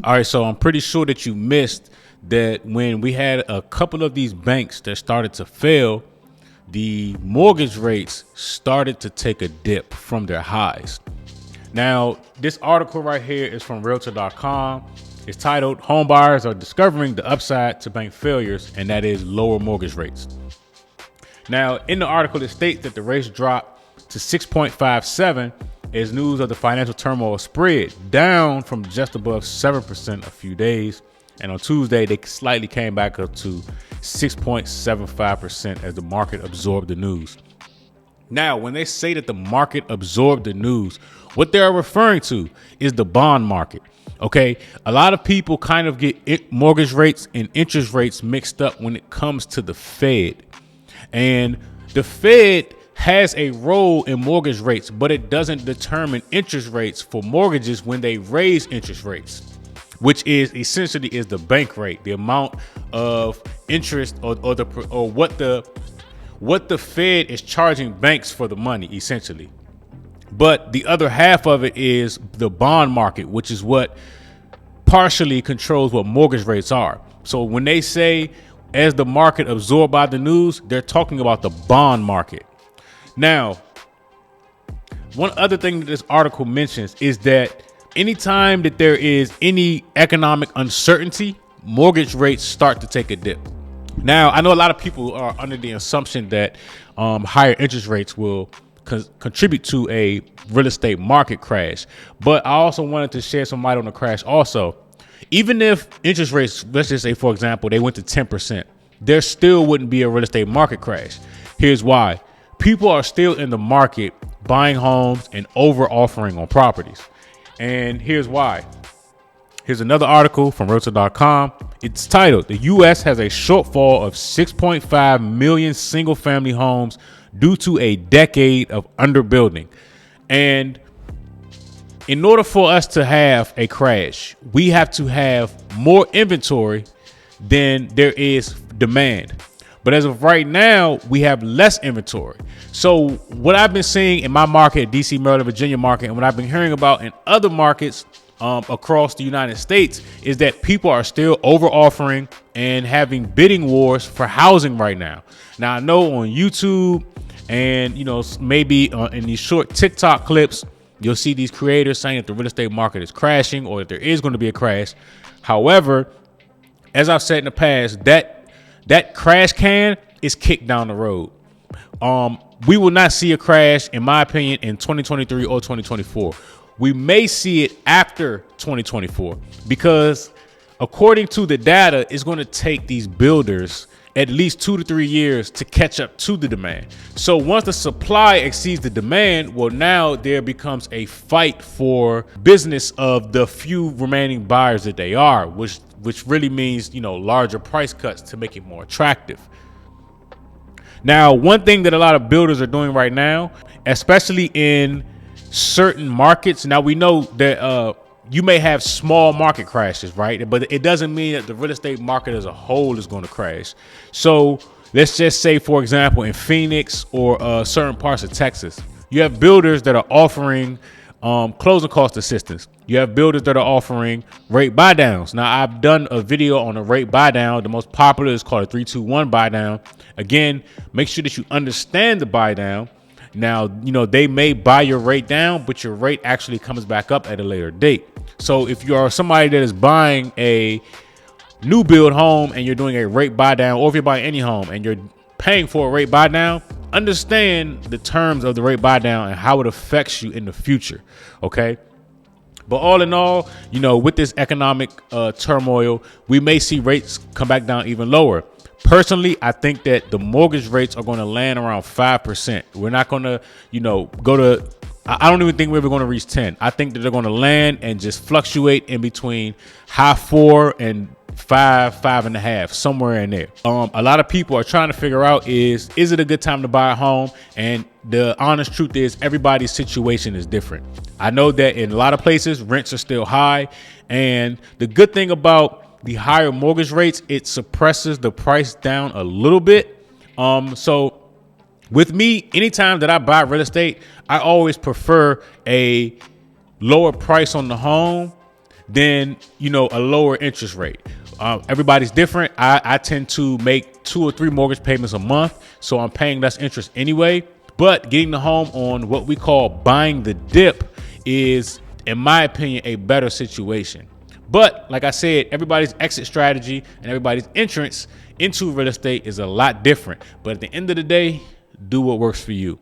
All right, so I'm pretty sure that you missed that when we had a couple of these banks that started to fail, the mortgage rates started to take a dip from their highs. Now, this article right here is from Realtor.com. It's titled, "Homebuyers are discovering the upside to bank failures," and that is lower mortgage rates. Now, in the article, it states that the rates dropped to 6.57 as news of the financial turmoil spread, down from just above 7% a few days. And on Tuesday, they slightly came back up to 6.75% as the market absorbed the news. Now, when they say that the market absorbed the news, what they're referring to is the bond market. Okay, a lot of people kind of get mortgage rates and interest rates mixed up when it comes to the Fed. And the Fed has a role in mortgage rates, but it doesn't determine interest rates for mortgages when they raise interest rates, which is essentially is the bank rate, the amount of interest or what the Fed is charging banks for the money, essentially. But the other half of it is the bond market, which is what partially controls what mortgage rates are. So when they say as the market absorbed by the news, they're talking about the bond market. Now, one other thing that this article mentions is that anytime that there is any economic uncertainty, mortgage rates start to take a dip. Now, I know a lot of people are under the assumption that higher interest rates will contribute to a real estate market crash. But I also wanted to share some light on the crash also. Even if interest rates, let's just say, for example, they went to 10%, there still wouldn't be a real estate market crash. Here's why. People are still in the market buying homes and over offering on properties. And here's why. Here's another article from Realtor.com. It's titled, "The U.S. has a shortfall of 6.5 million single family homes due to a decade of underbuilding." And in order for us to have a crash, we have to have more inventory than there is demand. But as of right now, we have less inventory. So what I've been seeing in my market, DC, Maryland, Virginia market, and what I've been hearing about in other markets across the United States is that people are still over offering and having bidding wars for housing right now. Now, I know on YouTube and, maybe in these short TikTok clips, you'll see these creators saying that the real estate market is crashing or that there is going to be a crash. However, as I've said in the past, that crash can is kicked down the road. We will not see a crash, in my opinion, in 2023 or 2024. We may see it after 2024 because according to the data, it's going to take these builders at least 2 to 3 years to catch up to the demand. So once the supply exceeds the demand, well, now there becomes a fight for business of the few remaining buyers that they are, which really means, larger price cuts to make it more attractive. Now, one thing that a lot of builders are doing right now, especially in certain markets. Now, we know that you may have small market crashes, right? But it doesn't mean that the real estate market as a whole is going to crash. So let's just say, for example, in Phoenix or certain parts of Texas, you have builders that are offering closing cost assistance. You have builders that are offering rate buy downs. Now, I've done a video on a rate buy down. The most popular is called a 3-2-1 buy down. Again, make sure that you understand the buy down. Now, they may buy your rate down, but your rate actually comes back up at a later date. So if you are somebody that is buying a new build home and you're doing a rate buy down, or if you're buying any home and you're paying for a rate buy down, understand the terms of the rate buy down and how it affects you in the future. Okay. But all in all, with this economic turmoil, we may see rates come back down even lower. Personally, I think that the mortgage rates are going to land around 5%. We're not going to, go to, I don't even think we're ever going to reach 10. I think that they're going to land and just fluctuate in between high 4 and 5.5, somewhere in there. A lot of people are trying to figure out is it a good time to buy a home? And the honest truth is everybody's situation is different. I know that in a lot of places, rents are still high. And the good thing about the higher mortgage rates, it suppresses the price down a little bit. So with me, anytime that I buy real estate, I always prefer a lower price on the home than, a lower interest rate. Everybody's different. I tend to make 2 or 3 mortgage payments a month, so I'm paying less interest anyway. But getting the home on what we call buying the dip is, in my opinion, a better situation. But like I said, everybody's exit strategy and everybody's entrance into real estate is a lot different. But at the end of the day, do what works for you.